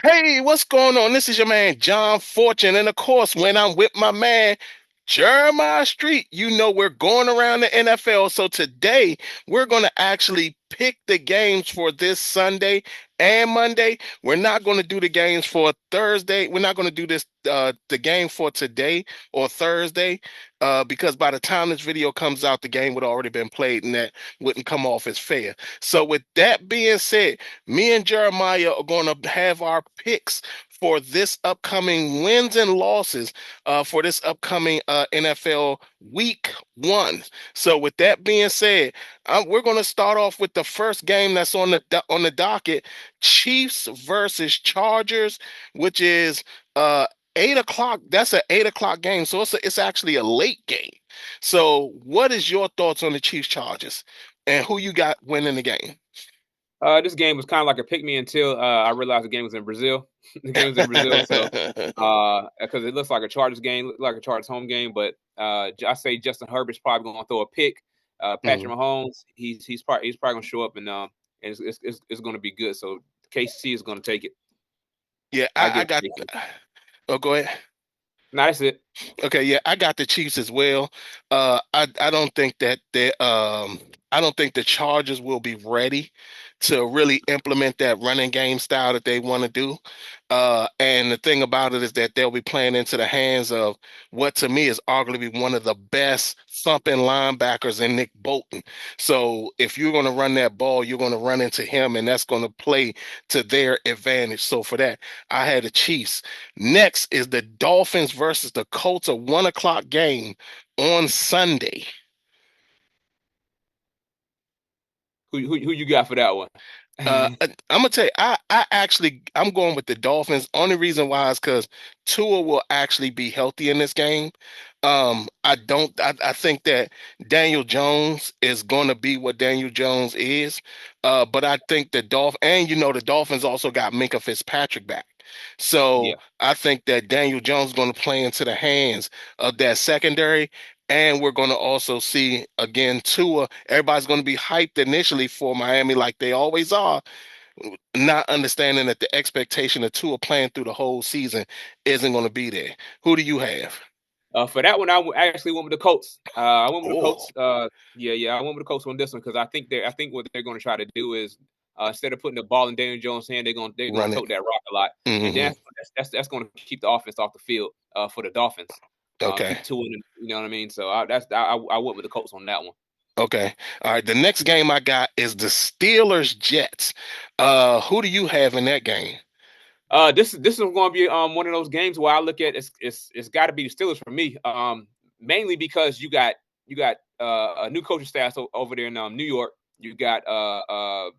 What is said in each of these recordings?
Hey, what's going on? This is your man, John Fortune. And of course, when I'm with my man, Jeremiah Street, you know we're going around the NFL. So today, we're going to actually pick the games for this Sunday and Monday. We're not going to do the games for Thursday. We're not going to do the game for today or Thursday, because by the time this video comes out, the game would already been played, and that wouldn't come off as fair. So with that being said, me and Jeremiah are going to have our picks for this upcoming wins and losses for this upcoming NFL Week 1. So with that being said, we're going to start off with the first game that's on the docket: Chiefs versus Chargers, which is 8 o'clock. That's an 8 o'clock game, so it's actually a late game. So, what is your thoughts on the Chiefs Chargers, and who you got winning the game? This game was kind of like a pick me until I realized the game was in Brazil. The game was in Brazil, so because it looks like a Chargers game, like a Chargers home game. But I say Justin Herbert's probably going to throw a pick. Patrick Mahomes, he's probably going to show up, and it's going to be good. So KC is going to take it. Yeah, I got. Oh, go ahead. No, that's it. Okay, yeah, I got the Chiefs as well. I don't think that I don't think the Chargers will be ready to really implement that running game style that they want to do. And the thing about it is that they'll be playing into the hands of what to me is arguably one of the best thumping linebackers in Nick Bolton. So if you're going to run that ball, you're going to run into him, and that's going to play to their advantage. So for that, I had the Chiefs. Next is the Dolphins versus the Colts, a 1 o'clock game on Sunday. Who you got for that one? I'm gonna tell you, I'm going with the Dolphins. Only reason why is because Tua will actually be healthy in this game. I think that Daniel Jones is going to be what Daniel Jones is. But I think the the Dolphins also got Minkah Fitzpatrick back. So Yeah. I think that Daniel Jones is going to play into the hands of that secondary. And we're going to also see, again, Tua. Everybody's going to be hyped initially for Miami like they always are, not understanding that the expectation of Tua playing through the whole season isn't going to be there. Who do you have? For that one, actually went with the Colts. I went with the Colts. I went with the Colts on this one because I think what they're going to try to do is instead of putting the ball in Daniel Jones' hand, they're going to tote that rock a lot, and that's going to keep the offense off the field for the Dolphins. Okay, keep Tua, you know what I mean. So I went with the Colts on that one. Okay, all right. The next game I got is the Steelers Jets. Who do you have in that game? This is going to be one of those games where I look at it's got to be the Steelers for me. Mainly because you got a new coaching staff over there in New York. You got what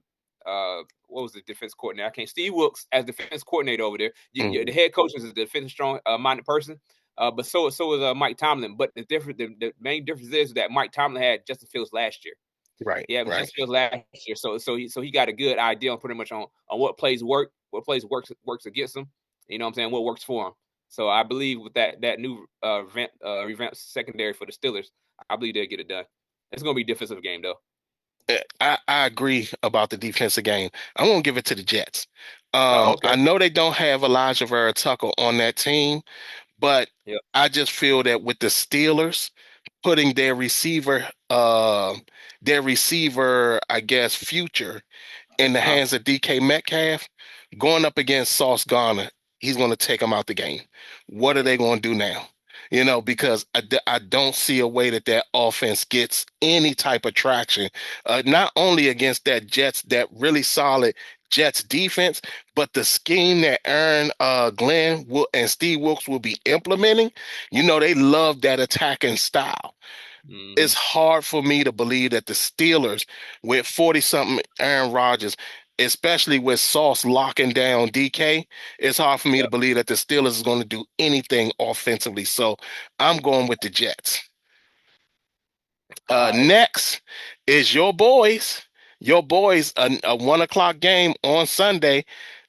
was the defense coordinator? Steve Wilkes as defense coordinator over there. The head coach is a defensive strong minded person. But so is Mike Tomlin. But the main difference is that Mike Tomlin had Justin Fields last year. Right. Yeah, right. Justin Fields last year. So he got a good idea on pretty much on what plays works against him. You know what I'm saying? What works for him. So I believe with that new revamped secondary for the Steelers, I believe they'll get it done. It's gonna be a defensive game though. I agree about the defensive game. I'm gonna give it to the Jets. Okay. I know they don't have Elijah Vera Tucker on that team. But I just feel that with the Steelers putting their receiver, I guess, future in the hands of DK Metcalf, going up against Sauce Gardner, he's going to take them out the game. What are they going to do now? Because I don't see a way that offense gets any type of traction, not only against that really solid Jets defense, but the scheme that Aaron Glenn and Steve Wilkes will be implementing. They love that attacking style. Mm-hmm. It's hard for me to believe that the Steelers, with 40-something Aaron Rodgers, especially with Sauce locking down DK, it's hard for me to believe that the Steelers is going to do anything offensively. So I'm going with the Jets. right. Next is your boys, a 1 o'clock game on Sunday,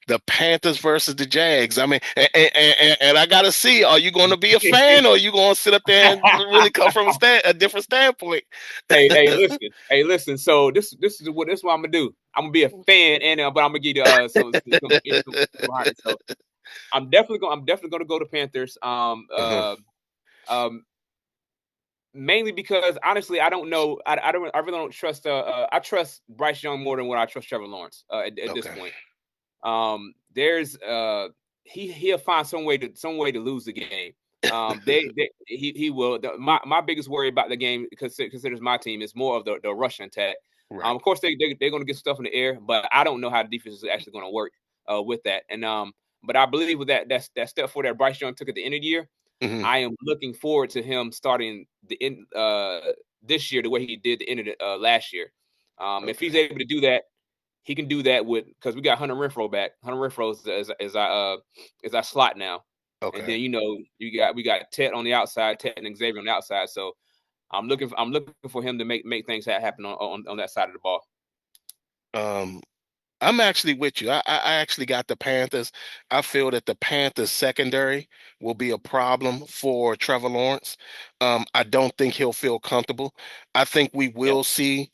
the Panthers versus the Jags. I mean, and I gotta see, are you going to be a fan, or are you going to sit up there and really come from a different standpoint? Hey, listen. So this is what I'm gonna do. I'm gonna be a fan, and but I'm gonna give you some behind it. So I'm definitely gonna go to Panthers. Mhm. Um, Mainly because honestly, I don't know. I really don't trust. I trust Bryce Young more than what I trust Trevor Lawrence at this Okay. point. There's he'll find some way to lose the game. He will. My biggest worry about the game, because considers my team, is more of the rushing attack. Right. Of course they're going to get stuff in the air, but I don't know how the defense is actually going to work with that. And but I believe with that step forward that Bryce Young took at the end of the year, Hmm. I am looking forward to him starting the end this year the way he did the end of last year. If he's Okay. able to do that, he can do that with, because we got Hunter Renfro back. Hunter Renfro is our slot now, and Okay. then we got Ted on the outside, Ted and Xavier on the outside. So I'm looking for him to make things happen on that side of the ball. Um, I'm actually with you. I actually got the Panthers. I feel that the Panthers secondary will be a problem for Trevor Lawrence. I don't think he'll feel comfortable. I think we Yep. will see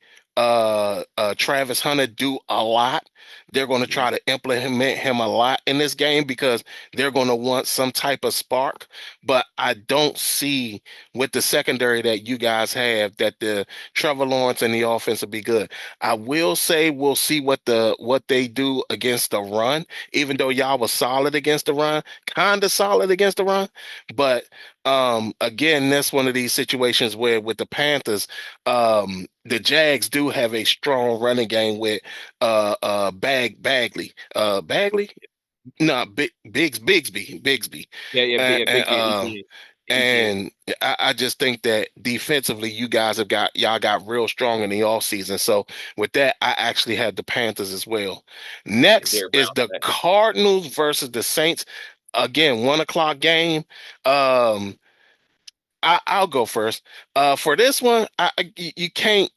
Travis Hunter do a lot. They're going to Mhm. try to implement him a lot in this game because they're going to want some type of spark. But I don't see with the secondary that you guys have that the Trevor Lawrence and the offense will be good. I will say we'll see what they do against the run, even though y'all was solid against the run, kind of solid against the run. But again, that's one of these situations where with the Panthers, the Jags do have a strong running game with Bagley. No, Bigsby. Yeah, yeah, And, yeah, and Bigsby, uh ETN, ETN. and I just think that defensively, you guys y'all got real strong in the off season. So with that, I actually had the Panthers as well. And Next Derrick is Brown the back. Cardinals versus the Saints. Again, 1 o'clock game. Um, I'll go first. For this one, you can't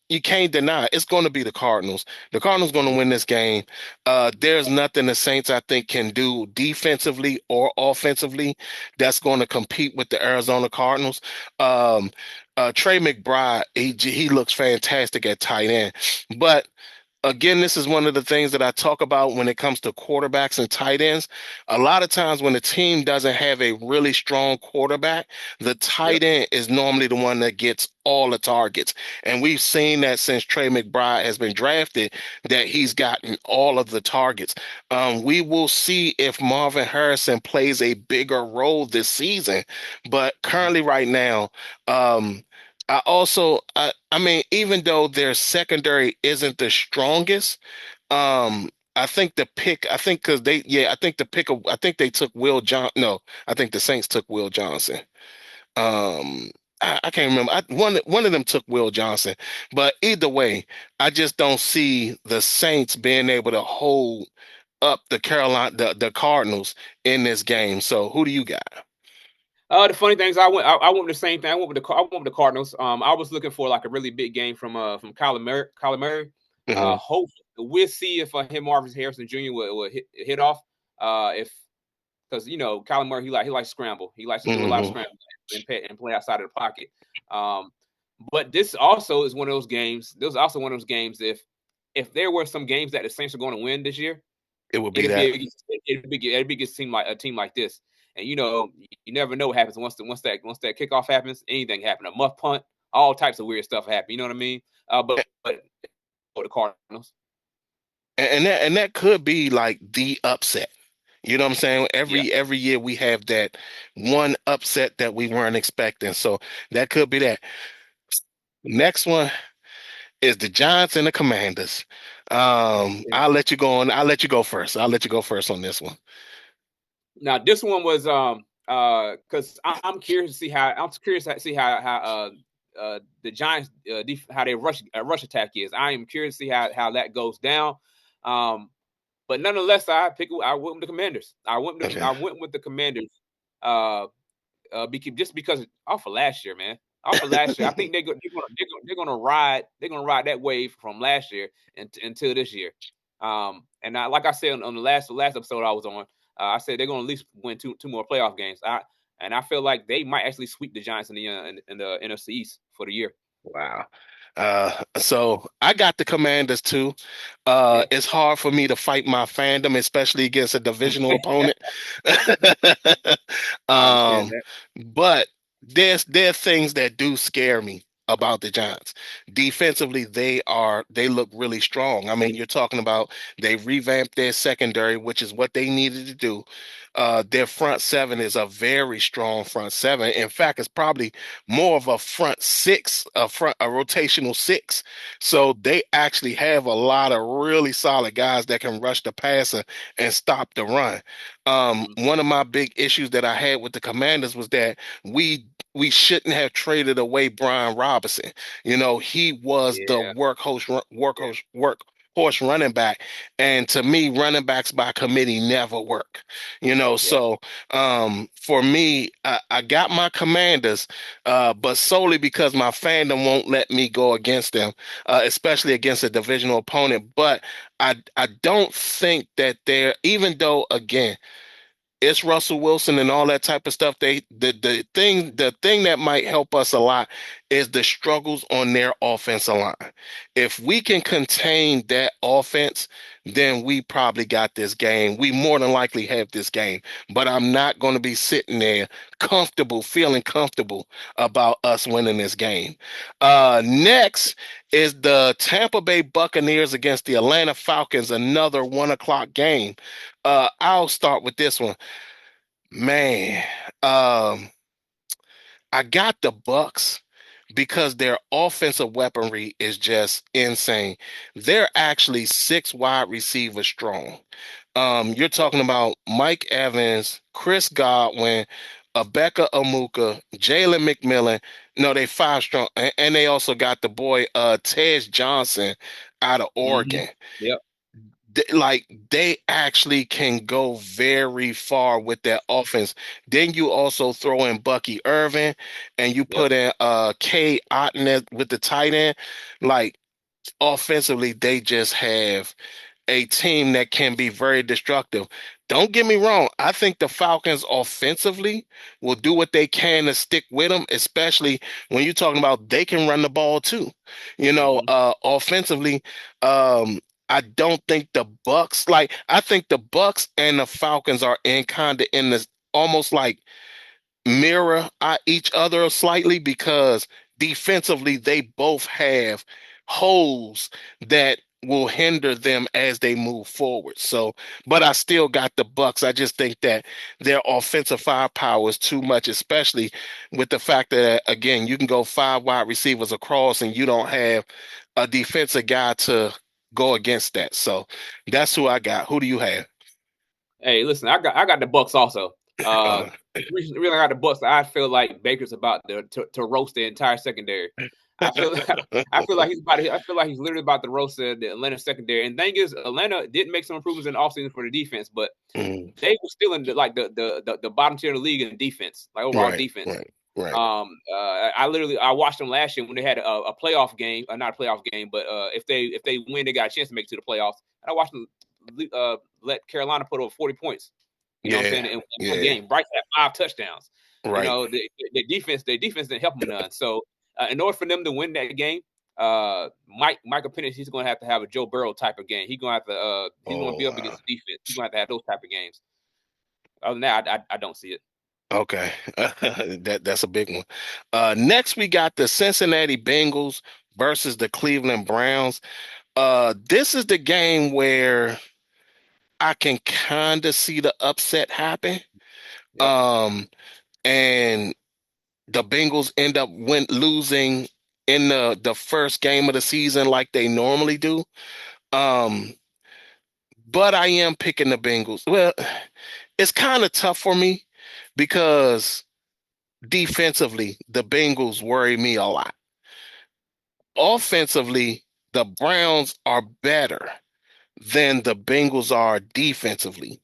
deny it's going to be the Cardinals. The Cardinals going to win this game. There's nothing the Saints I think can do defensively or offensively that's going to compete with the Arizona Cardinals. Um, Trey McBride, he looks fantastic at tight end, but again, this is one of the things that I talk about when it comes to quarterbacks and tight ends. A lot of times when the team doesn't have a really strong quarterback, the Yep. tight end is normally the one that gets all the targets. And we've seen that since Trey McBride has been drafted, that he's gotten all of the targets. We will see if Marvin Harrison plays a bigger role this season. But currently, right now, um, I mean, even though their secondary isn't the strongest, I think because I think I think they took Will John. No, I think the Saints took Will Johnson. Um, I can't remember. One of them took Will Johnson, but either way, I just don't see the Saints being able to hold up the Cardinals in this game. So who do you got? The funny thing is, I went with the same thing. I went with the Cardinals. I was looking for like a really big game from Kyler Murray. Kyler Murray. Hmm. Hope we'll see if him Marvin Harrison Jr. will hit off. If Because Kyler Murray, he likes scramble. He likes to do a lot of Hmm. scramble and play outside of the pocket. Um, but this also is one of those games. This is also one of those games. If there were some games that the Saints are going to win this year, It would be it'd be that. it'd be against a team like this. And you never know what happens once that kickoff happens. Anything happen, a muff punt, all types of weird stuff happen. You know what I mean? But for the Cardinals, And that could be like the upset. You know what I'm saying? yeah. Every year we have that one upset that we weren't expecting. So that could be that. Next one is the Giants and the Commanders. I'll let you go on. I'll let you go first. I'll let you go first on this one. Now this one was because I'm curious to see how the Giants how their rush attack is. I am curious to see how that goes down. Um, but nonetheless, I went with the Commanders. Okay. I went with the Commanders. Just because off of last year, man. off of last year. I think they're gonna ride that wave from last year until this year. And like I said on the last episode I was on, I said they're gonna at least win two more playoff games. I feel like they might actually sweep the Giants in the NFC East for the year. Wow. So I got the Commanders too. Yeah, It's hard for me to fight my fandom, especially against a divisional opponent. I understand um, that. but there are things that do scare me about the Giants. Defensively, they look really strong. I mean, you're talking about they revamped their secondary, which is what they needed to do. Their front seven is a very strong front seven. In fact, it's probably more of a front six, a rotational six. So they actually have a lot of really solid guys that can rush the passer and stop the run. One of my big issues that I had with the Commanders was that we shouldn't have traded away Brian Robinson. You know, he was the Yeah, yeah, workhorse running back, and to me, running backs by committee never work. You know, yeah. so for me, I got my Commanders, but solely because my fandom won't let me go against them, especially against a divisional opponent. But I don't think that they're, even though again it's Russell Wilson and all that type of stuff. The thing that might help us a lot is the struggles on their offensive line. If we can contain that offense, then we probably got this game. We more than likely have this game. But I'm not going to be sitting there feeling comfortable about us winning this game. Next is the Tampa Bay Buccaneers against the Atlanta Falcons, another 1 o'clock game. I'll start with this one. Man, um, I got the Bucks because their offensive weaponry is just insane. They're actually six wide receivers strong. You're talking about Mike Evans, Chris Godwin, Abeka Amuka, Jalen McMillan. No, they five strong, and they also got the boy Tej Johnson out of Mm-hmm. Oregon. Yep, Like they actually can go very far with that offense. Then you also throw in Bucky Irvin and you yep, put in K Otton with the tight end. Like offensively, they just have a team that can be very destructive. Don't get me wrong. I think the Falcons offensively will do what they can to stick with them, especially when you're talking about they can run the ball too. mm-hmm. Offensively, I don't think the Bucks, like I think the Bucks and the Falcons are in kind of in this almost like mirror each other slightly because defensively they both have holes that will hinder them as they move forward. So, but I still got the Bucks. I just think that their offensive firepower is too much, especially with the fact that again, you can go five wide receivers across and you don't have a defensive guy to go against that. So that's who I got. Who do you have? Hey, listen, I got the Bucks also. Uh, Really, I got the Bucks. I feel like Baker's about to roast the entire secondary. I feel I feel like I feel like he's literally about to roast the Atlanta secondary. And the thing is, Atlanta did make some improvements in the offseason for the defense, but mm, they were still in the bottom tier of the league in defense, like overall right, defense. right, right. I watched them last year when they had a playoff game, not a playoff game, but if they win, they got a chance to make it to the playoffs. And I watched them let Carolina put over 40 points. You know what I'm saying? Yeah, In one yeah, game, Bryce had 5 touchdowns. You right. know, the defense didn't help them none. So in order for them to win that game, Michael Penix, he's going to have a Joe Burrow type of game. He's going to Oh, be up against the defense. He's going to have those type of games. Other than that, I don't see it. okay. That's a big one. Next we got the Cincinnati Bengals versus the Cleveland Browns. This is the game where I can kind of see the upset happen. Yep. Um, and the Bengals end up losing in the first game of the season like they normally do. Um, but I am picking the Bengals. Well, it's kind of tough for me because defensively, the Bengals worry me a lot. Offensively, the Browns are better than the Bengals are defensively.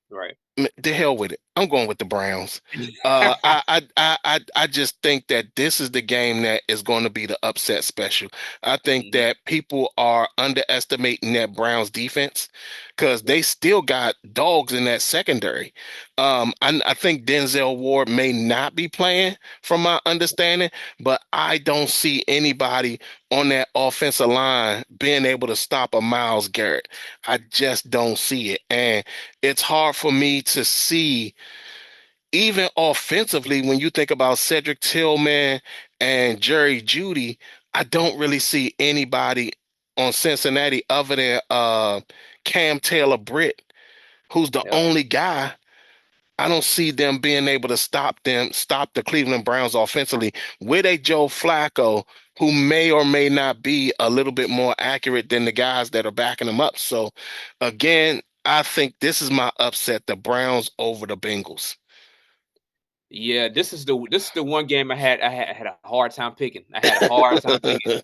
Right. The hell with it. I'm going with the Browns. I just think that this is the game that is going to be the upset special. I think Mhm. that people are underestimating that Browns defense because Yeah. they still got dogs in that secondary. I think Denzel Ward may not be playing, from my understanding, but I don't see anybody on that offensive line being able to stop a Myles Garrett. I just don't see it, and it's hard for me to see even offensively, when you think about Cedric Tillman and Jerry Judy, I don't really see anybody on Cincinnati other than Cam Taylor Britt, who's the Yep. only guy. I don't see them being able to stop the Cleveland Browns offensively with a Joe Flacco who may or may not be a little bit more accurate than the guys that are backing him up. So again, I think this is my upset, the Browns over the Bengals. Yeah, this is the one game I had a hard time picking. I had a hard time picking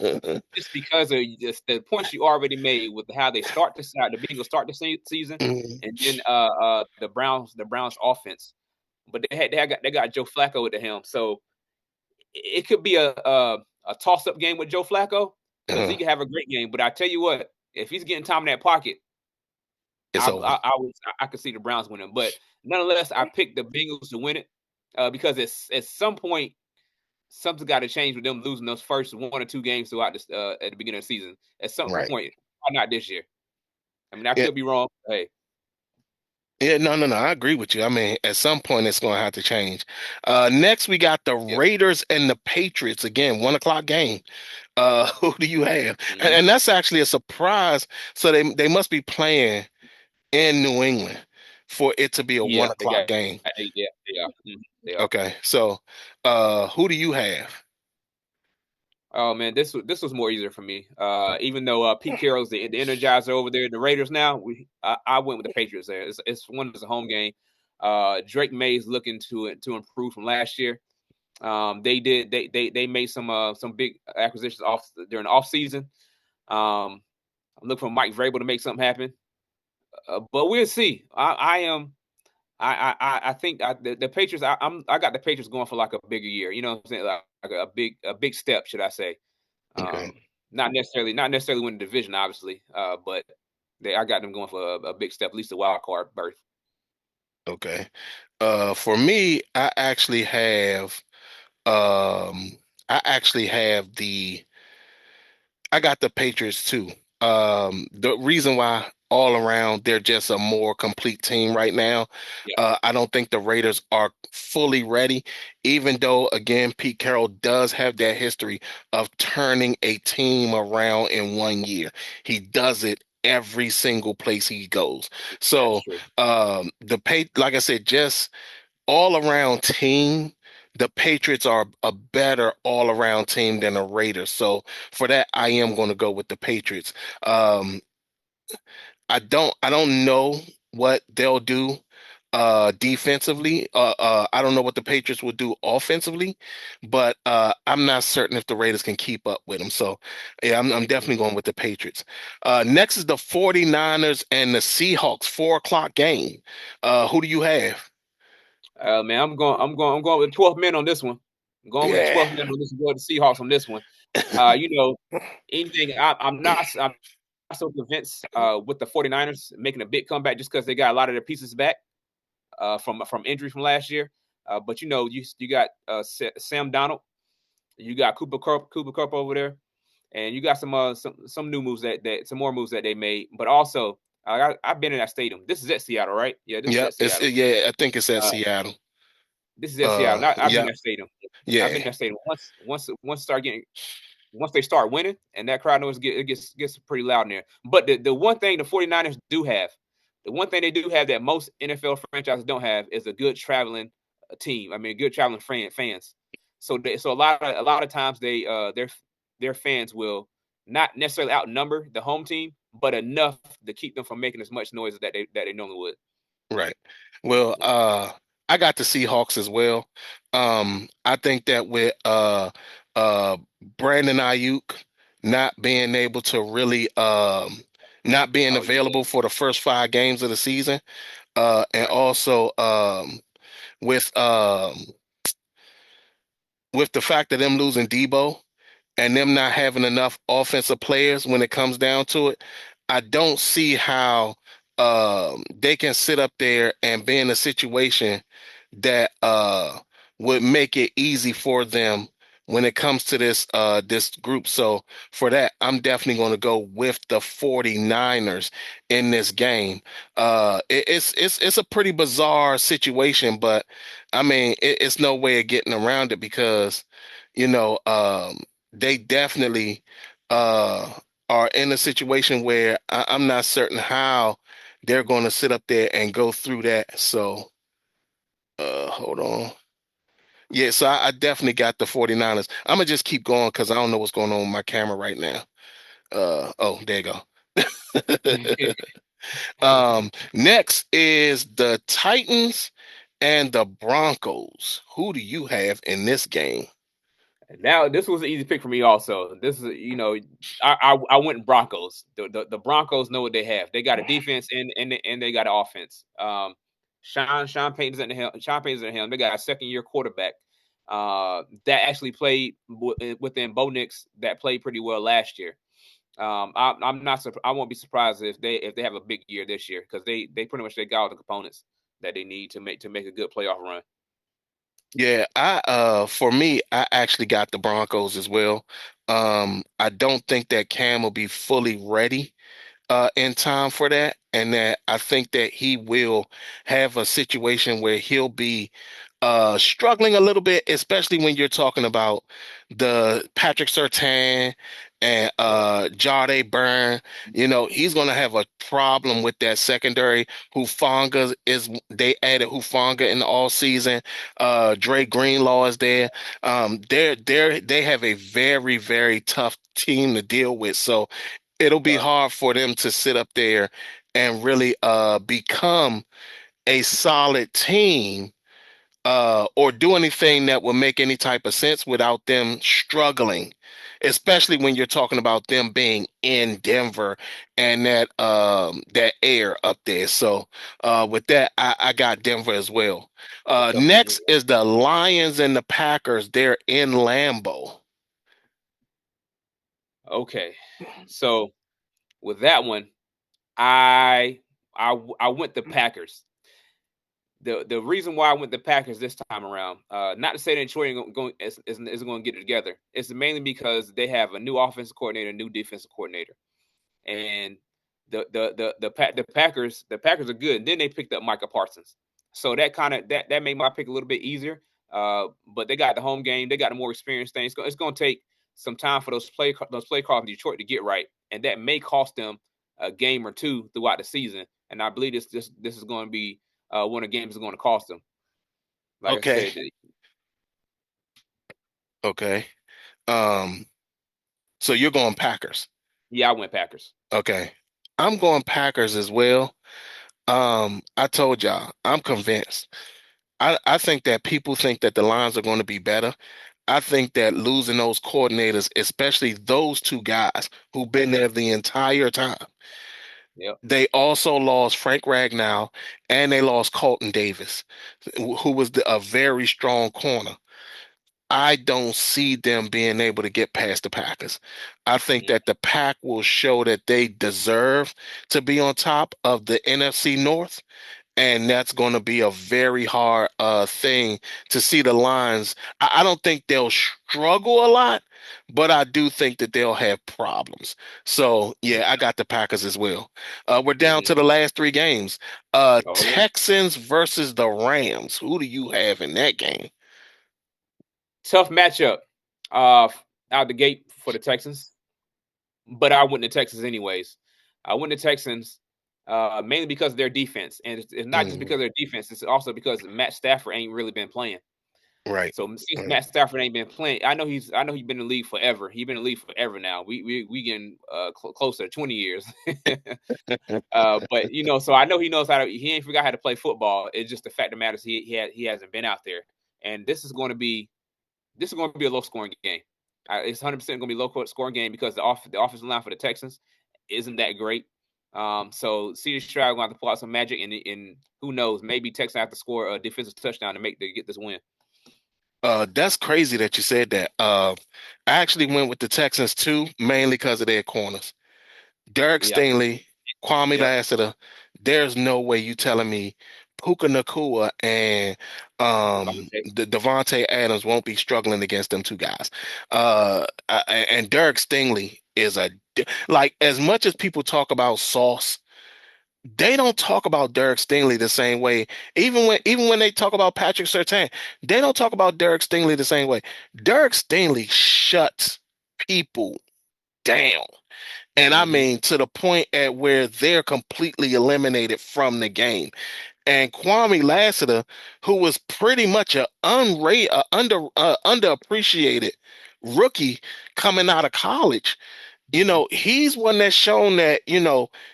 just because of just the points you already made with how they start this out, the Bengals start the season, Mm, and then the Browns offense. But they got Joe Flacco at the helm, so it could be a toss up game with Joe Flacco because he uh, could have a great game. But I tell you what, if he's getting time in that pocket, it's over. I could see the Browns winning. But nonetheless, I picked the Bengals to win it because it's at some point something's got to change with them losing those first one or two games throughout this at the beginning of the season. At some Right. point, probably not this year. I mean, I Yeah. could be wrong. Hey, Yeah, no, no, no. I agree with you. I mean, at some point it's going to have to change. Next, we got the yeah. Raiders and the Patriots. Again, 1 o'clock game. Who do you have? And, Mhm. and that's actually a surprise. So they must be playing in New England for it to be a one Yeah, they o'clock got. game. Yeah, they are. They are. Okay. So, who do you have? Oh man, this was more easier for me. Even though Pete Carroll's the energizer over there, the Raiders now, I went with the Patriots there. It's one that's a home game. Drake May's looking to improve from last year. They made some big acquisitions off during the off season. I'm looking for Mike Vrabel to make something happen, but we'll see. I am. I think the Patriots. I got the Patriots going for like a bigger year. You know what I'm saying? Like a big step, should I say? Okay. Not necessarily win the division, obviously, but I got them going for a big step, at least a wild card berth. Okay. For me, um I actually have I got the Patriots too. The reason why all around they're just a more complete team right now. Yeah, I don't think the Raiders are fully ready, even though again Pete Carroll does have that history of turning a team around in 1 year. He does it every single place he goes. that's So true. like I said, just all around team, the Patriots are a better all around team than the Raiders. So for that, I am going to go with the Patriots. Um, I don't know what they'll do defensively. I don't know what the Patriots will do offensively, but I'm not certain if the Raiders can keep up with them. So yeah, I'm definitely going with the Patriots. Next is the 49ers and the Seahawks 4 o'clock game. Who do you have? Man, I'm going with the 12th man on this one. I'm going with the Yeah. 12th man on this one. Going with the Seahawks on this one. You know, anything. I'm not so convinced with the 49ers making a big comeback just because they got a lot of their pieces back from injury from last year. But you got Sam Donald, you got Cooper Cup over there, and you got some new moves that some more moves that they made. But also, I've been in that stadium. This is at Seattle, right? Yeah, this is Yep, at Seattle. I think it's at Uh, Seattle. this is at Seattle. I've been in Yep, that stadium. I've been in yeah, that stadium. Once they start winning, and that crowd noise gets pretty loud in there. But the one thing the 49ers do have, the one thing they do have that most NFL franchises don't have is a good traveling team. I mean, good traveling fans. So a lot of times their fans will not necessarily outnumber the home team, but enough to keep them from making as much noise that they normally would. right. Well, Yeah. I got the Seahawks as well. I think that with uh Brandon Ayuk not being able to really not being Oh yeah. available for the first 5 games of the season, and Right. also with with the fact that them losing Debo and them not having enough offensive players when it comes down to it, I don't see how they can sit up there and be in a situation that would make it easy for them when it comes to this group. So for that, I'm definitely going to go with the 49ers in this game. It's a pretty bizarre situation, but I mean it's no way of getting around it because you know they definitely uh are in a situation where I'm not certain how they're going to sit up there and go through that. So hold on. Yeah, so I definitely got the 49ers. I'm gonna just keep going because I don't know what's going on with my camera right now. Oh, there you go. Next is the Titans and the Broncos. Who do you have in this game? Now this was an easy pick for me. Also, this is I went Broncos. The Broncos know what they have. They got a defense and they got an offense. Sean Payton's at the helm. Sean Payton's at the helm. They got a second year quarterback that actually played within Bo Nix that played pretty well last year. I'm not. I won't be surprised if they have a big year this year because they pretty much they got all the components that they need to make a good playoff run. Yeah, I for me, I actually got the Broncos as well. I don't think that Cam will be fully ready in time for that, and that I think that he will have a situation where he'll be struggling a little bit, especially when you're talking about the Patrick Surtain and Jade Byrne. You know, he's gonna have a problem with that secondary. Hufanga is they added Hufanga in the all season. Dre Greenlaw is there. They have a very, very tough team to deal with. So it'll be hard for them to sit up there and really become a solid team or do anything that will make any type of sense without them struggling, especially when you're talking about them being in Denver and that air up there. So with that, I got Denver as well. Next is the Lions and the Packers. They're in Lambeau. Okay, so with that one, I I went the Packers. The reason why I went the Packers this time around, not to say that Detroit isn't going to get it together. It's mainly because they have a new offensive coordinator, new defensive coordinator, and the Packers are good. And then they picked up Micah Parsons, so that made my pick a little bit easier. But they got the home game, they got the more experienced thing. It's going to take some time for those play calls in Detroit to get right, and that may cost them a game or two throughout the season. And I believe this is going to be one of the games is going to cost them. Like I Okay. said, Okay. Um, so you're going Packers. yeah, I went Packers. Okay. I'm going Packers as well. I told y'all, I'm convinced. I think that people think that the lines are going to be better. I think that losing those coordinators, especially those two guys who've been there the entire time, Yep. they also lost Frank Ragnow and they lost Colton Davis, who was a very strong corner. I don't see them being able to get past the Packers. I think Mm, that the Pack will show that they deserve to be on top of the NFC North, and that's going to be a very hard thing to see the lines. I don't think they'll struggle a lot, but I do think that they'll have problems. So yeah, I got the Packers as well. We're down mhm. to the last three games. Oh yeah. Texans versus the Rams. Who do you have in that game? Tough matchup. Uh, Out the gate for the Texans, but I went to Texans anyways. I went to Texans mainly because of their defense, and it's not just because Mm, of their defense. It's also because Matt Stafford ain't really been playing. right. So since Right. Matt Stafford ain't been playing, I know he's been in the league forever. He's been in the league forever now. We getting closer to 20 years. But so I know he knows how to. He ain't forgot how to play football. It's just the fact of the matter is he hasn't been out there, and this is going to be a low scoring game. It's 100% going to be a low scoring game because the offensive line for the Texans isn't that great. So CJ Stroud going to have to pull out some magic, and who knows, maybe Texans have to score a defensive touchdown to get this win. That's crazy that you said that. I actually went with the Texans too, mainly because of their corners. Derek Yeah. Stingley, Kwame Yep. Lassiter. There's no way you telling me Puka Nakua and Devontae. the Devontae Adams won't be struggling against them two guys. And Derek Stingley is like, as much as people talk about Sauce, they don't talk about Derek Stingley the same way. Even when they talk about Patrick Surtain, they don't talk about Derek Stingley the same way. Derek Stingley shuts people down. And I Mm-hmm. mean, to the point at where they're completely eliminated from the game. And Kwame Lassiter, who was pretty much underappreciated rookie coming out of college, he's one that's shown that,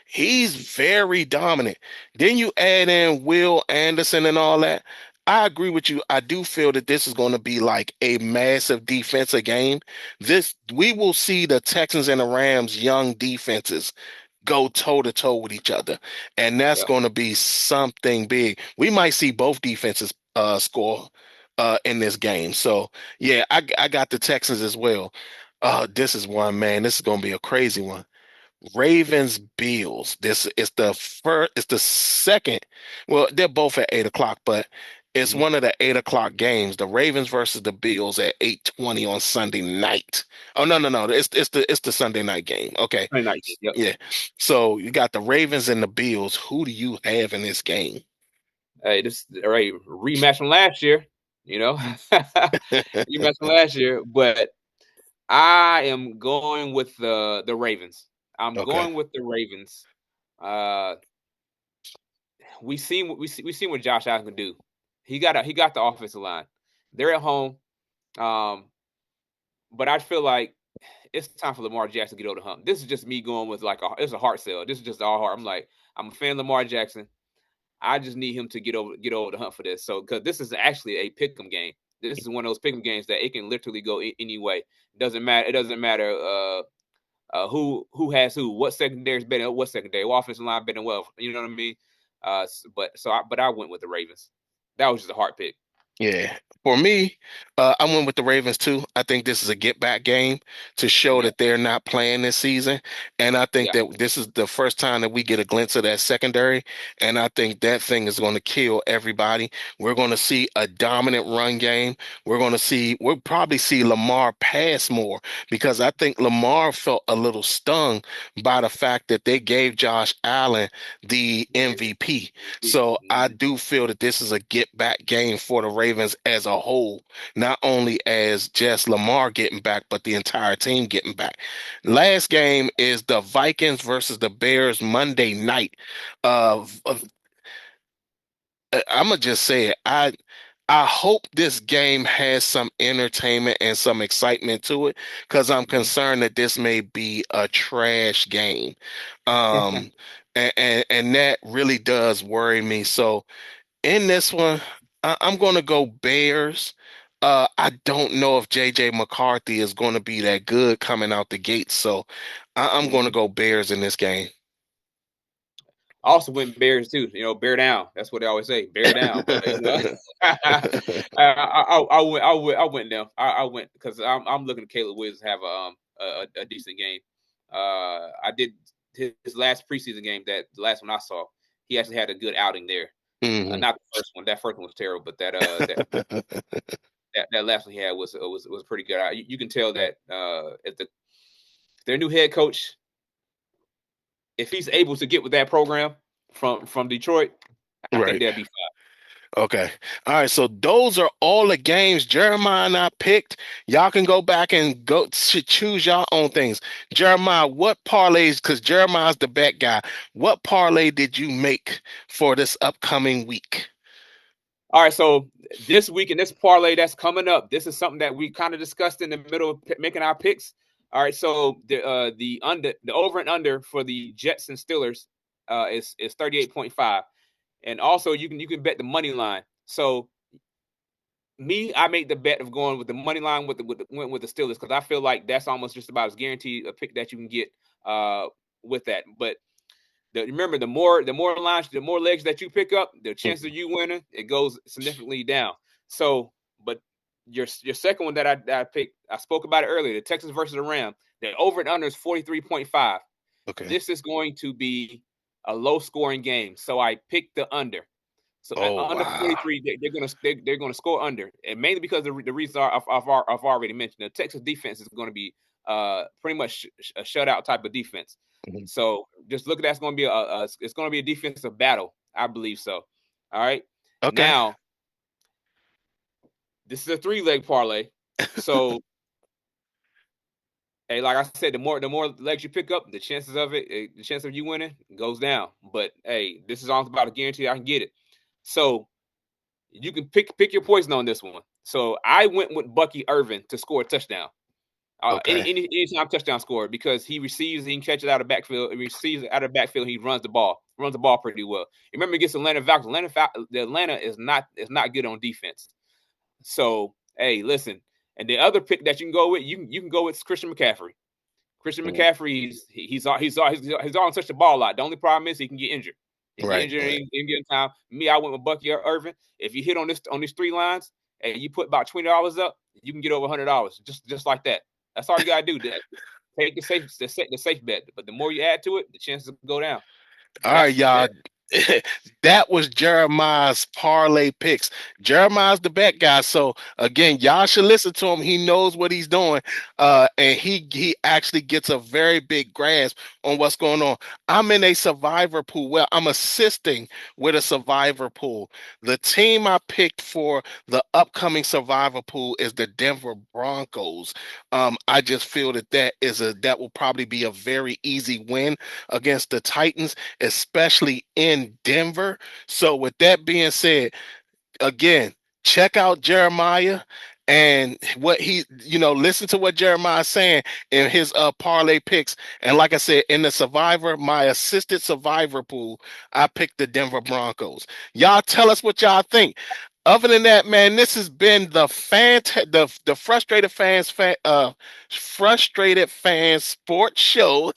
he's very dominant. Then you add in Will Anderson and all that. I agree with you. I do feel that this is going to be like a massive defensive game. We will see the Texans and the Rams young defenses go toe to toe with each other, and that's Yep. going to be something big. We might see both defenses score in this game. So yeah, I got the Texans as well. This is one, man. This is going to be a crazy one. Ravens Bills. This is the first. It's the second. Well, they're both at 8 o'clock, but it's Mm-hmm. one of the 8 o'clock games. The Ravens versus the Bills at 8:20 on Sunday night. Oh no, no, no. It's the Sunday night game. Okay, Night. Yep. yeah. So you got the Ravens and the Bills. Who do you have in this game? Hey, this all right rematch from last year. You know, rematch from last year, but I am going with the Ravens. I'm Okay. going with the Ravens. Uh, we seen what Josh Allen can do. He got the offensive line. They're at home. Um, but I feel like it's time for Lamar Jackson to get over the hump. This is just me going with it's a heart sale. This is just all heart. I'm a fan of Lamar Jackson. I just need him to get over the hump for this. So because this is actually a pick'em game. This is one of those pick'em games that it can literally go any way. It doesn't matter. It doesn't matter who has who, what secondary is better, what secondary, what offensive line better. Well, you know what I mean. But I went with the Ravens. That was just a heart pick. Yeah. For me, I went with the Ravens too. I think this is a get back game to show Yeah, that they're not playing this season. And I think yeah, that this is the first time that we get a glimpse of that secondary. And I think that thing is going to kill everybody. We're going to see a dominant run game. We'll probably see Lamar pass more because I think Lamar felt a little stung by the fact that they gave Josh Allen the MVP. So I mm-hmm. do feel that this is a get back game for the Ravens as a whole, not only as just Lamar getting back, but the entire team getting back. Last game is the Vikings versus the Bears Monday night. I'm gonna just say it. I hope this game has some entertainment and some excitement to it because I'm Mm-hmm. concerned that this may be a trash game. Um, and that really does worry me. So in this one, I'm going to go Bears. I don't know if JJ McCarthy is going to be that good coming out the gate, so I'm going to Mm-hmm. go Bears in this game. I also went Bears too. You know, bear down. That's what they always say, bear down. But you know, I went down. I went because I'm looking at Caleb Williams to have a decent game. I did his last preseason game, that the last one I saw. He actually had a good outing there. Mhm. Not the first one. That first one was terrible, but that last one he had was pretty good. You can tell that if their new head coach, if he's able to get with that program from Detroit, I think Right. they'll be fine. Okay. All right. So those are all the games Jeremiah and I picked. Y'all can go back and go to choose your own things. Jeremiah, what parlays, because Jeremiah's the bet guy, what parlay did you make for this upcoming week? All right, so this week in this parlay that's coming up, this is something that we kind of discussed in the middle of making our picks. All right, so the over and under for the Jets and Steelers is 38.5, and also you can bet the money line. So I made the bet of going with the money line went with the Steelers because I feel like that's almost just about as guaranteed a pick that you can get with that. But Remember, the more lines, the more legs that you pick up, the chances of you winning, it goes significantly down. So, but your second one that I picked, I spoke about it earlier, the Texans versus the Rams. The over and under is 43.5. Okay. This is going to be a low scoring game, so I picked the under. So Oh under wow. 43, they're gonna score under, and mainly because the reasons I've already mentioned. The Texas defense is going to be pretty much a shutout type of defense. Mhm. So just look at that's going to be it's going to be a defensive battle. I believe so. All right. Okay. Now this is a 3-leg parlay. So hey, like I said, the more legs you pick up, the chances of the chance of you winning goes down. But hey, this is all about a guarantee I can get it. So you can pick your poison on this one. So I went with Bucky Irvin to score a touchdown. Okay. Anytime touchdown score because he receives, he can catch it out of backfield. He receives it out of backfield. He runs the ball pretty well. Remember against Atlanta Falcons. Atlanta is not good on defense. So hey, listen, and the other pick that you can go with, you can go with Christian McCaffrey. Christian Mhm. McCaffrey, he's on touch the ball a lot. The only problem is he can get injured. He can get Right. injured Right. in getting time. Me, I went with Bucky Irvin. If you hit on these 3 lines and you put about $20 up, you can get over $100 just like that. That's all you gotta do. Take the safe bet. But the more you add to it, the chances go down. All right, That's y'all. that. That was Jeremiah's parlay picks. Jeremiah's the bet guy, so again, y'all should listen to him. He knows what he's doing, and he actually gets a very big grasp on what's going on. I'm in a survivor pool. Well, I'm assisting with a survivor pool. The team I picked for the upcoming survivor pool is the Denver Broncos. I just feel that will probably be a very easy win against the Titans, especially in Denver. So, with that being said, again, check out Jeremiah and what listen to what Jeremiah's saying in his parlay picks. And like I said, in the survivor, my assisted survivor pool, I picked the Denver Broncos. Y'all tell us what y'all think. Other than that, man, this has been the frustrated fans sports show,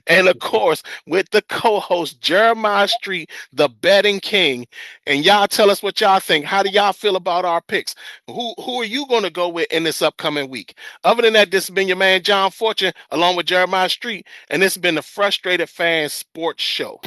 and of course with the co-host Jeremiah Street, the betting king. And y'all tell us what y'all think. How do y'all feel about our picks? Who are you going to go with in this upcoming week? Other than that, this has been your man John Fortune along with Jeremiah Street, and this has been the Frustrated Fans Sports Show.